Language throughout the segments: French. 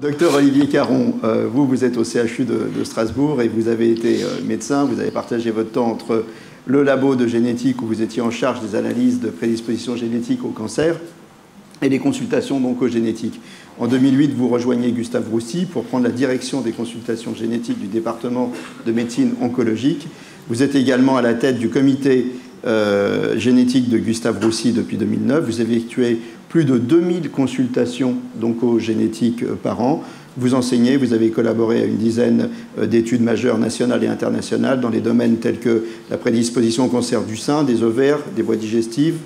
Docteur Olivier Caron, vous êtes au CHU de Strasbourg et vous avez été médecin, vous avez partagé votre temps entre le labo de génétique où vous étiez en charge des analyses de prédisposition génétique au cancer et les consultations oncogénétiques. En 2008, vous rejoignez Gustave Roussy pour prendre la direction des consultations génétiques du département de médecine oncologique. Vous êtes également à la tête du comité génétique de Gustave Roussy depuis 2009. Vous avez effectué plus de 2000 consultations d'oncogénétique par an. Vous enseignez, vous avez collaboré à une dizaine d'études majeures nationales et internationales dans les domaines tels que la prédisposition au cancer du sein, des ovaires, des voies digestives,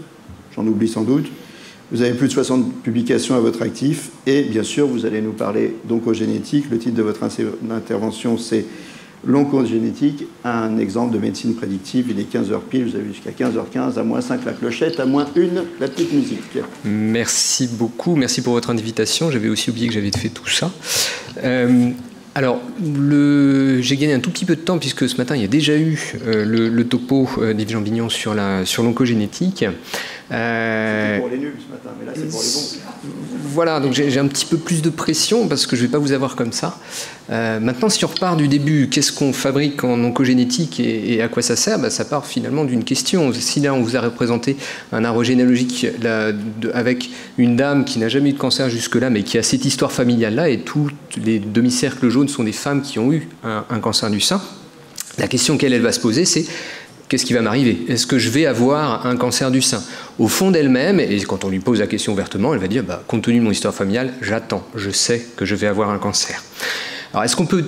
j'en oublie sans doute. Vous avez plus de 60 publications à votre actif et bien sûr, vous allez nous parler d'oncogénétique. Le titre de votre intervention, c'est l'oncogénétique, un exemple de médecine prédictive. Il est 15h pile, vous avez jusqu'à 15h15, à moins 5 la clochette, à moins 1 la petite musique. Merci beaucoup, merci pour votre invitation. J'avais aussi oublié que j'avais fait tout ça. Alors, j'ai gagné un tout petit peu de temps puisque ce matin, il y a déjà eu le topo d'Yves Jean-Bignon sur l'oncogénétique. C'était pour les nuls ce matin, mais là c'est pour les bons. Voilà, donc j'ai un petit peu plus de pression parce que je ne vais pas vous avoir comme ça. Maintenant, si on repart du début, qu'est-ce qu'on fabrique en oncogénétique et à quoi ça sert? Ça part finalement d'une question. Si là, on vous a représenté un arbre généalogique avec une dame qui n'a jamais eu de cancer jusque-là, mais qui a cette histoire familiale-là, et tous les demi-cercles jaunes sont des femmes qui ont eu un cancer du sein, la question qu'elle va se poser, c'est qu'est-ce qui va m'arriver? Est-ce que je vais avoir un cancer du sein? Au fond d'elle-même, et quand on lui pose la question ouvertement, elle va dire compte tenu de mon histoire familiale, j'attends, je sais que je vais avoir un cancer. Alors, est-ce qu'on peut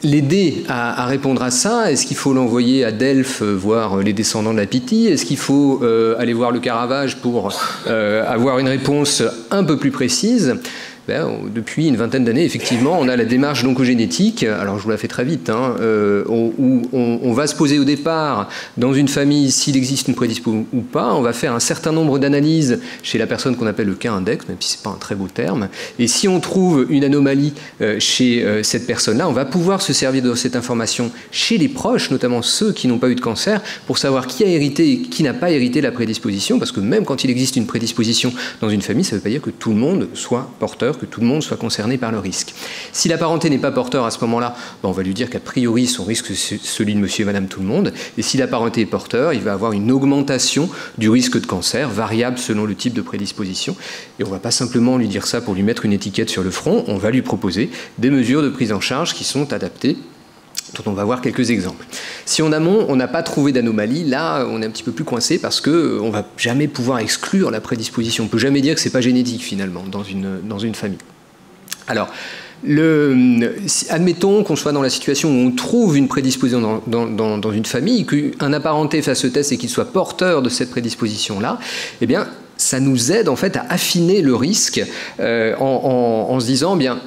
l'aider à répondre à ça? Est-ce qu'il faut l'envoyer à Delphes voir les descendants de la Pythie? Est-ce qu'il faut aller voir le Caravage pour avoir une réponse un peu plus précise? Depuis une vingtaine d'années, effectivement, on a la démarche d'oncogénétique. Alors, je vous la fais très vite, où on va se poser au départ, dans une famille, s'il existe une prédisposition ou pas. On va faire un certain nombre d'analyses chez la personne qu'on appelle le cas index, même si ce n'est pas un très beau terme. Et si on trouve une anomalie chez cette personne-là, on va pouvoir se servir de cette information chez les proches, notamment ceux qui n'ont pas eu de cancer, pour savoir qui a hérité et qui n'a pas hérité la prédisposition. Parce que même quand il existe une prédisposition dans une famille, ça ne veut pas dire que tout le monde soit porteur, que tout le monde soit concerné par le risque. Si la parenté n'est pas porteur à ce moment-là, on va lui dire qu'a priori son risque c'est celui de monsieur et madame tout le monde, et si la parenté est porteur, il va avoir une augmentation du risque de cancer, variable selon le type de prédisposition, et on ne va pas simplement lui dire ça pour lui mettre une étiquette sur le front, on va lui proposer des mesures de prise en charge qui sont adaptées, dont on va voir quelques exemples. Si en amont, on n'a pas trouvé d'anomalie, là, on est un petit peu plus coincé parce qu'on ne va jamais pouvoir exclure la prédisposition. On ne peut jamais dire que ce n'est pas génétique, finalement, dans une famille. Alors, admettons qu'on soit dans la situation où on trouve une prédisposition dans une famille, qu'un apparenté fasse ce test et qu'il soit porteur de cette prédisposition-là, eh bien, ça nous aide, en fait, à affiner le risque en se disant, bien,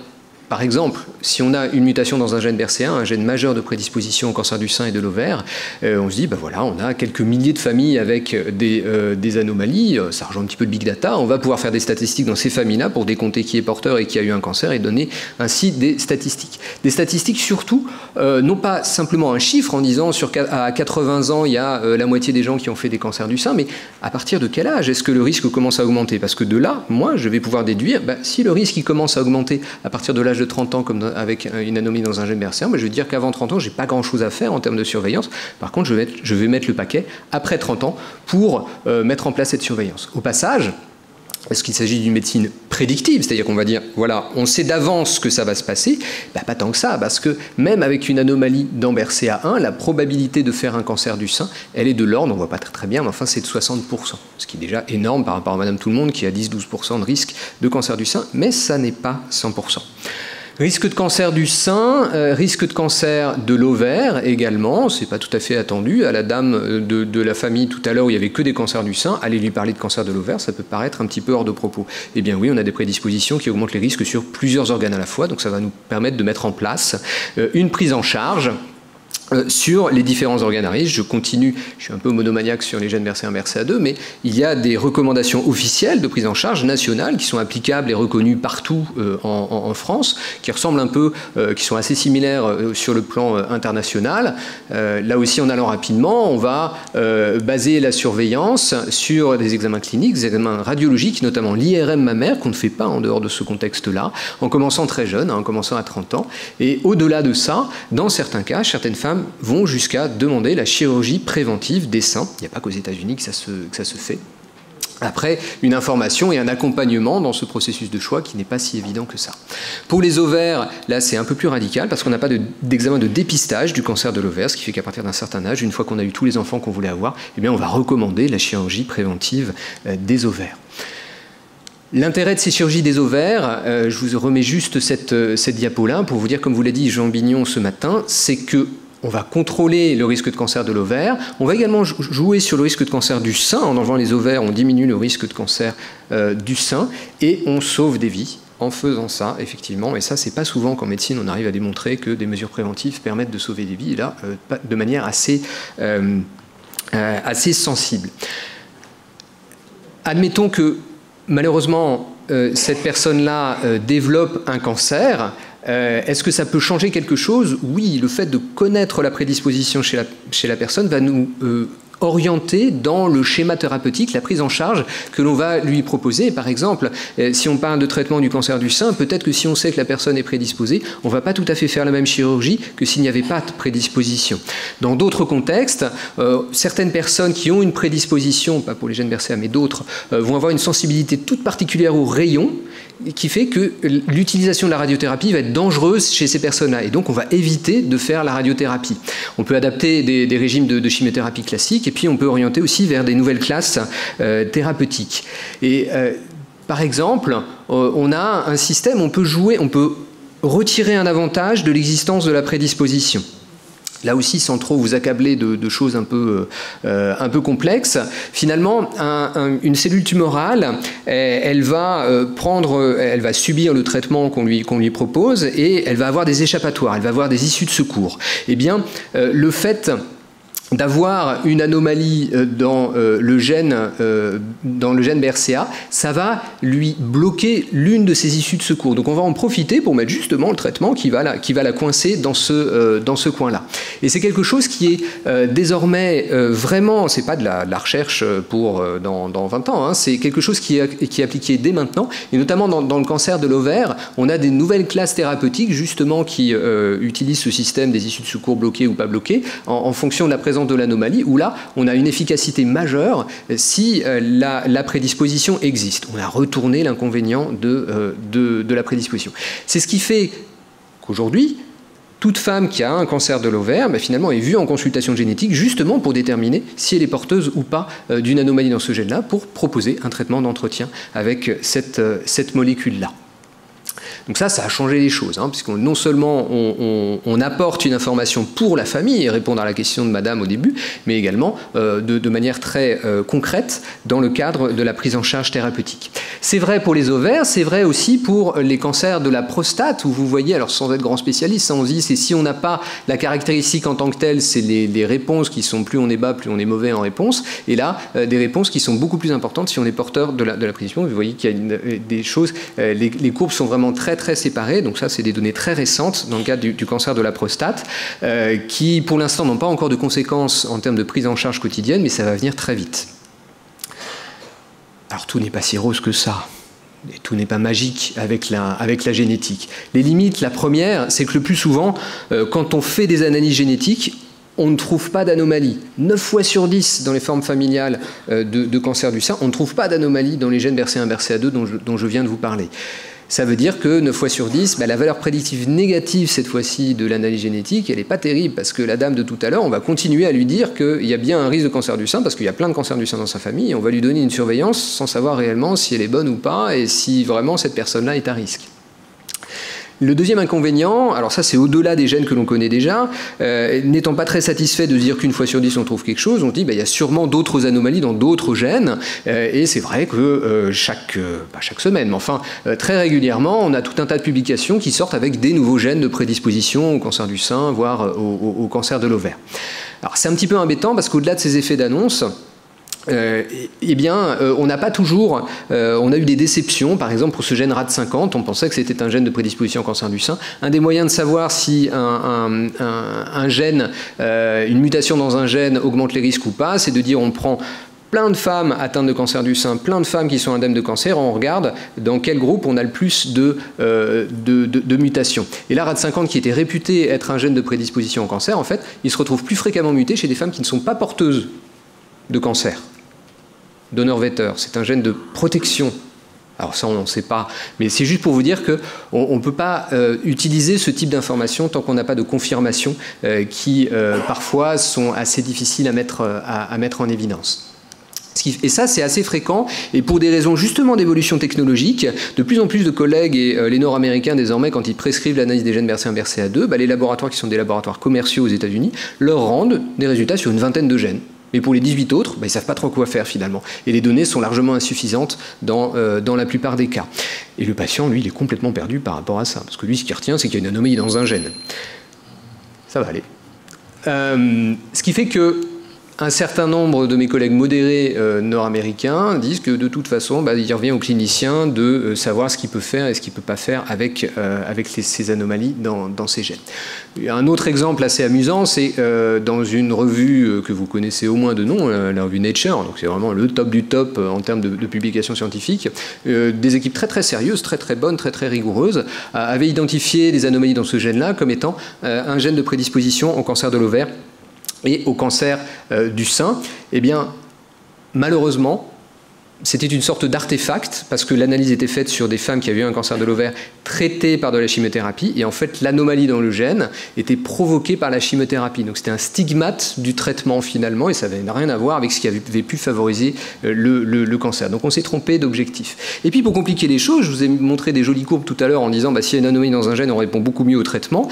par exemple, si on a une mutation dans un gène BRCA1, un gène majeur de prédisposition au cancer du sein et de l'ovaire, on se dit, voilà, on a quelques milliers de familles avec des anomalies, ça rejoint un petit peu le big data, on va pouvoir faire des statistiques dans ces familles-là pour décompter qui est porteur et qui a eu un cancer et donner ainsi des statistiques. Des statistiques surtout, non pas simplement un chiffre en disant à 80 ans, il y a la moitié des gens qui ont fait des cancers du sein, mais à partir de quel âge est-ce que le risque commence à augmenter? Parce que de là, moi, je vais pouvoir déduire, si le risque il commence à augmenter à partir de l'âge de 30 ans, comme avec une anomalie dans un gène BRCA, je vais dire qu'avant 30 ans, je n'ai pas grand-chose à faire en termes de surveillance. Par contre, je vais mettre le paquet après 30 ans pour mettre en place cette surveillance. Au passage, est-ce qu'il s'agit d'une médecine prédictive? C'est-à-dire qu'on va dire, voilà, on sait d'avance que ça va se passer. Pas tant que ça, parce que même avec une anomalie dans BRCA1, la probabilité de faire un cancer du sein, elle est de l'ordre, on ne voit pas très bien, mais enfin c'est de 60%. Ce qui est déjà énorme par rapport à Madame Tout-le-Monde qui a 10-12% de risque de cancer du sein, mais ça n'est pas 100%. Risque de cancer du sein, risque de cancer de l'ovaire également, c'est pas tout à fait attendu. À la dame de la famille tout à l'heure où il n'y avait que des cancers du sein, aller lui parler de cancer de l'ovaire, ça peut paraître un petit peu hors de propos. Eh bien oui, on a des prédispositions qui augmentent les risques sur plusieurs organes à la fois, donc ça va nous permettre de mettre en place une prise en charge sur les différents organes à risque. Je continue, je suis un peu monomaniaque sur les gènes BRCA1, BRCA2, mais il y a des recommandations officielles de prise en charge nationales qui sont applicables et reconnues partout en France, qui ressemblent un peu, qui sont assez similaires sur le plan international. Là aussi, en allant rapidement, on va baser la surveillance sur des examens cliniques, des examens radiologiques, notamment l'IRM mammaire, qu'on ne fait pas en dehors de ce contexte-là, en commençant très jeune, en commençant à 30 ans. Et au-delà de ça, dans certains cas, certaines femmes vont jusqu'à demander la chirurgie préventive des seins. Il n'y a pas qu'aux États-Unis que ça se fait. Après, une information et un accompagnement dans ce processus de choix qui n'est pas si évident que ça. Pour les ovaires, là, c'est un peu plus radical parce qu'on n'a pas d'examen de dépistage du cancer de l'ovaire, ce qui fait qu'à partir d'un certain âge, une fois qu'on a eu tous les enfants qu'on voulait avoir, eh bien, on va recommander la chirurgie préventive des ovaires. L'intérêt de ces chirurgies des ovaires, je vous remets juste cette diapo-là pour vous dire, comme vous l'a dit Jean Bignon ce matin, c'est que on va contrôler le risque de cancer de l'ovaire. On va également jouer sur le risque de cancer du sein. En enlevant les ovaires, on diminue le risque de cancer du sein et on sauve des vies en faisant ça, effectivement. Et ça, c'est pas souvent qu'en médecine, on arrive à démontrer que des mesures préventives permettent de sauver des vies. Et là, de manière assez sensible. Admettons que, malheureusement, cette personne-là développe un cancer. Est-ce que ça peut changer quelque chose? Oui, le fait de connaître la prédisposition chez la personne va nous orienter dans le schéma thérapeutique, la prise en charge que l'on va lui proposer. Par exemple, si on parle de traitement du cancer du sein, peut-être que si on sait que la personne est prédisposée, on ne va pas tout à fait faire la même chirurgie que s'il n'y avait pas de prédisposition. Dans d'autres contextes, certaines personnes qui ont une prédisposition, pas pour les gènes BRCA, mais d'autres, vont avoir une sensibilité toute particulière aux rayons, qui fait que l'utilisation de la radiothérapie va être dangereuse chez ces personnes-là. Et donc, on va éviter de faire la radiothérapie. On peut adapter des régimes de chimiothérapie classiques, et puis on peut orienter aussi vers des nouvelles classes thérapeutiques. Et par exemple, on a un système, on peut retirer un avantage de l'existence de la prédisposition. Là aussi, sans trop vous accabler de choses un peu complexes, finalement, une cellule tumorale, elle va subir le traitement qu'on lui propose et elle va avoir des échappatoires, elle va avoir des issues de secours. Eh bien, le fait d'avoir une anomalie dans le gène BRCA, ça va lui bloquer l'une de ses issues de secours. Donc on va en profiter pour mettre justement le traitement qui va la coincer dans ce coin-là. Et c'est quelque chose qui est désormais vraiment, c'est pas de la recherche pour dans 20 ans, hein, c'est quelque chose qui est appliqué dès maintenant, et notamment dans le cancer de l'ovaire, on a des nouvelles classes thérapeutiques justement qui utilisent ce système des issues de secours bloquées ou pas bloquées en fonction de la présence de l'anomalie, où là, on a une efficacité majeure si la prédisposition existe. On a retourné l'inconvénient de la prédisposition. C'est ce qui fait qu'aujourd'hui, toute femme qui a un cancer de l'ovaire, finalement, est vue en consultation génétique justement pour déterminer si elle est porteuse ou pas d'une anomalie dans ce gène-là, pour proposer un traitement d'entretien avec cette molécule-là. Donc ça a changé les choses, hein, puisque non seulement on apporte une information pour la famille et répondre à la question de madame au début, mais également de manière très concrète dans le cadre de la prise en charge thérapeutique. C'est vrai pour les ovaires, c'est vrai aussi pour les cancers de la prostate, où vous voyez, alors sans être grand spécialiste, on se dit c'est si on n'a pas la caractéristique en tant que telle, c'est les réponses qui sont plus on est bas, plus on est mauvais en réponse, et là, des réponses qui sont beaucoup plus importantes si on est porteur de la prédisposition. Vous voyez qu'il y a des choses, les courbes sont vraiment très séparées, donc ça c'est des données très récentes dans le cadre du cancer de la prostate, qui pour l'instant n'ont pas encore de conséquences en termes de prise en charge quotidienne, mais ça va venir très vite. Alors tout n'est pas si rose que ça. Et tout n'est pas magique avec la génétique. Les limites, la première, c'est que le plus souvent, quand on fait des analyses génétiques, on ne trouve pas d'anomalie. 9 fois sur 10 dans les formes familiales de cancer du sein, on ne trouve pas d'anomalie dans les gènes BRCA1, BRCA2 dont je viens de vous parler. Ça veut dire que 9 fois sur 10, la valeur prédictive négative cette fois-ci de l'analyse génétique, elle n'est pas terrible, parce que la dame de tout à l'heure, on va continuer à lui dire qu'il y a bien un risque de cancer du sein, parce qu'il y a plein de cancers du sein dans sa famille, et on va lui donner une surveillance sans savoir réellement si elle est bonne ou pas, et si vraiment cette personne-là est à risque. Le deuxième inconvénient, alors ça c'est au-delà des gènes que l'on connaît déjà, n'étant pas très satisfait de dire qu'une fois sur 10 on trouve quelque chose, on dit il y a sûrement d'autres anomalies dans d'autres gènes, et c'est vrai que pas chaque semaine, mais enfin très régulièrement, on a tout un tas de publications qui sortent avec des nouveaux gènes de prédisposition au cancer du sein, voire au cancer de l'ovaire. Alors c'est un petit peu embêtant parce qu'au-delà de ces effets d'annonce, on n'a pas toujours, on a eu des déceptions, par exemple pour ce gène RAD50, on pensait que c'était un gène de prédisposition au cancer du sein. Un des moyens de savoir si un gène, une mutation dans un gène augmente les risques ou pas, c'est de dire on prend plein de femmes atteintes de cancer du sein, plein de femmes qui sont indemnes de cancer, on regarde dans quel groupe on a le plus de mutations. Et là, RAD50, qui était réputé être un gène de prédisposition au cancer, en fait, il se retrouve plus fréquemment muté chez des femmes qui ne sont pas porteuses de cancer. Donor-vecteur, c'est un gène de protection. Alors ça, on n'en sait pas, mais c'est juste pour vous dire qu'on ne peut pas utiliser ce type d'informations tant qu'on n'a pas de confirmation qui, parfois, sont assez difficiles à mettre en évidence. Et ça, c'est assez fréquent, et pour des raisons justement d'évolution technologique, de plus en plus de collègues, et les Nord-Américains désormais, quand ils prescrivent l'analyse des gènes BRCA1, BRCA2, les laboratoires qui sont des laboratoires commerciaux aux États-Unis leur rendent des résultats sur une vingtaine de gènes. Mais pour les 18 autres, ils ne savent pas trop quoi faire finalement. Et les données sont largement insuffisantes dans la plupart des cas. Et le patient, lui, il est complètement perdu par rapport à ça. Parce que lui, ce qu'il retient, c'est qu'il y a une anomalie dans un gène. Ça va aller. Ce qui fait que un certain nombre de mes collègues modérés nord-américains disent que de toute façon, il revient au clinicien de savoir ce qu'il peut faire et ce qu'il ne peut pas faire avec ces anomalies dans ces gènes. Un autre exemple assez amusant, c'est dans une revue que vous connaissez au moins de nom, la revue Nature, donc c'est vraiment le top du top en termes de publications scientifiques, des équipes très très sérieuses, très très bonnes, très très rigoureuses, avaient identifié des anomalies dans ce gène-là comme étant un gène de prédisposition au cancer de l'ovaire et au cancer du sein. Eh bien, malheureusement, c'était une sorte d'artefact parce que l'analyse était faite sur des femmes qui avaient eu un cancer de l'ovaire traité par de la chimiothérapie, et en fait l'anomalie dans le gène était provoquée par la chimiothérapie. Donc c'était un stigmate du traitement finalement, et ça n'avait rien à voir avec ce qui avait pu favoriser le cancer. Donc on s'est trompé d'objectif. Et puis pour compliquer les choses, je vous ai montré des jolies courbes tout à l'heure en disant s'il y a une anomalie dans un gène, on répond beaucoup mieux au traitement.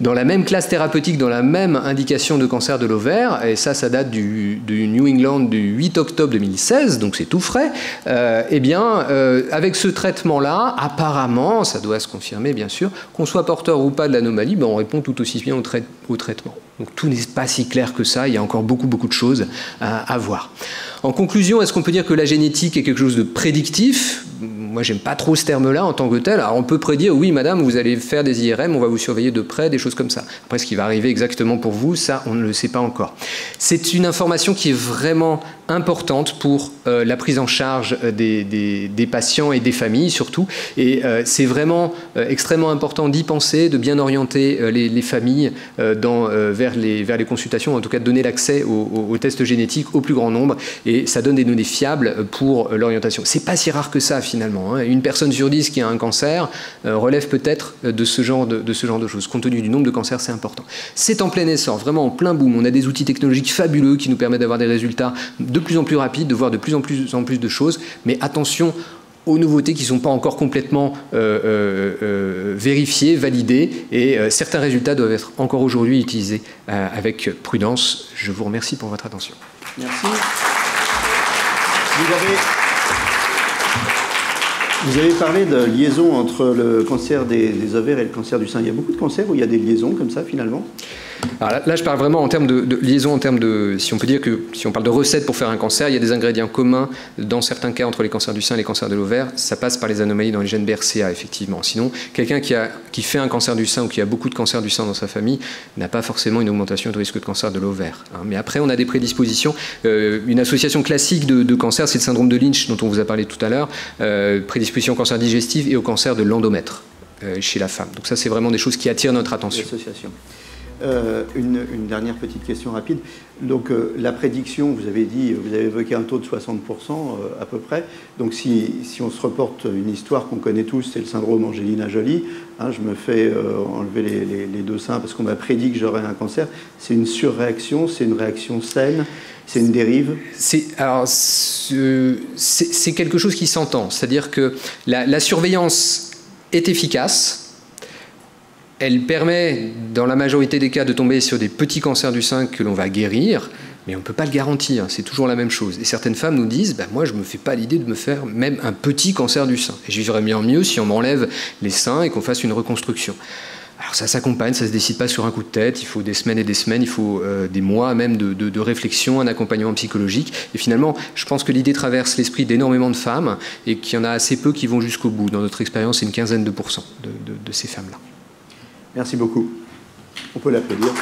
Dans la même classe thérapeutique, dans la même indication de cancer de l'ovaire, et ça date du New England du 8 octobre 2016, donc c'est tout frais, avec ce traitement-là, apparemment, ça doit se confirmer bien sûr, qu'on soit porteur ou pas de l'anomalie, on répond tout aussi bien au traitement. Donc tout n'est pas si clair que ça, il y a encore beaucoup de choses à voir. En conclusion, est-ce qu'on peut dire que la génétique est quelque chose de prédictif ? Moi, j'aime pas trop ce terme-là en tant que tel. Alors, on peut prédire, oui, madame, vous allez faire des IRM, on va vous surveiller de près, des choses comme ça. Après, ce qui va arriver exactement pour vous, ça, on ne le sait pas encore. C'est une information qui est vraiment importante pour la prise en charge des patients et des familles, surtout. Et c'est vraiment extrêmement important d'y penser, de bien orienter les familles vers les consultations, en tout cas de donner l'accès aux tests génétiques au plus grand nombre. Et ça donne des données fiables pour l'orientation. C'est pas si rare que ça, finalement. Une personne sur 10 qui a un cancer relève peut-être de ce genre de choses. Compte tenu du nombre de cancers, c'est important. C'est en plein essor, vraiment en plein boom. On a des outils technologiques fabuleux qui nous permettent d'avoir des résultats de plus en plus rapides, de voir de plus en plus de choses. Mais attention aux nouveautés qui ne sont pas encore complètement vérifiées, validées. Et certains résultats doivent être encore aujourd'hui utilisés avec prudence. Je vous remercie pour votre attention. Merci. Vous avez parlé de liaison entre le cancer des ovaires et le cancer du sein. Il y a beaucoup de cancers où il y a des liaisons comme ça, finalement ? Alors là, je parle vraiment en termes de liaison, en termes de, si on peut dire que, si on parle de recettes pour faire un cancer, il y a des ingrédients communs dans certains cas entre les cancers du sein et les cancers de l'ovaire. Ça passe par les anomalies dans les gènes BRCA, effectivement. Sinon, quelqu'un qui fait un cancer du sein ou qui a beaucoup de cancers du sein dans sa famille n'a pas forcément une augmentation du risque de cancer de l'ovaire. Mais après, on a des prédispositions. Une association classique de cancer, c'est le syndrome de Lynch, dont on vous a parlé tout à l'heure, prédisposition au cancer digestif et au cancer de l'endomètre chez la femme. Donc ça, c'est vraiment des choses qui attirent notre attention. Une dernière petite question rapide. Donc la prédiction, vous avez évoqué un taux de 60% à peu près. Donc si on se reporte une histoire qu'on connaît tous, c'est le syndrome Angelina Jolie. Je me fais enlever les deux seins parce qu'on m'a prédit que j'aurais un cancer. C'est une surréaction, c'est une réaction saine, c'est une dérive. C'est quelque chose qui s'entend. C'est-à-dire que la surveillance est efficace. elle permet, dans la majorité des cas, de tomber sur des petits cancers du sein que l'on va guérir, mais on ne peut pas le garantir, c'est toujours la même chose. Et certaines femmes nous disent, moi je ne me fais pas l'idée de me faire même un petit cancer du sein. Et je vivrais bien mieux si on m'enlève les seins et qu'on fasse une reconstruction. Alors ça s'accompagne, ça ne se décide pas sur un coup de tête, il faut des semaines et des semaines, il faut des mois même de réflexion, un accompagnement psychologique. Et finalement, je pense que l'idée traverse l'esprit d'énormément de femmes et qu'il y en a assez peu qui vont jusqu'au bout. Dans notre expérience, c'est une quinzaine de pourcents de ces femmes-là. Merci beaucoup. On peut l'applaudir.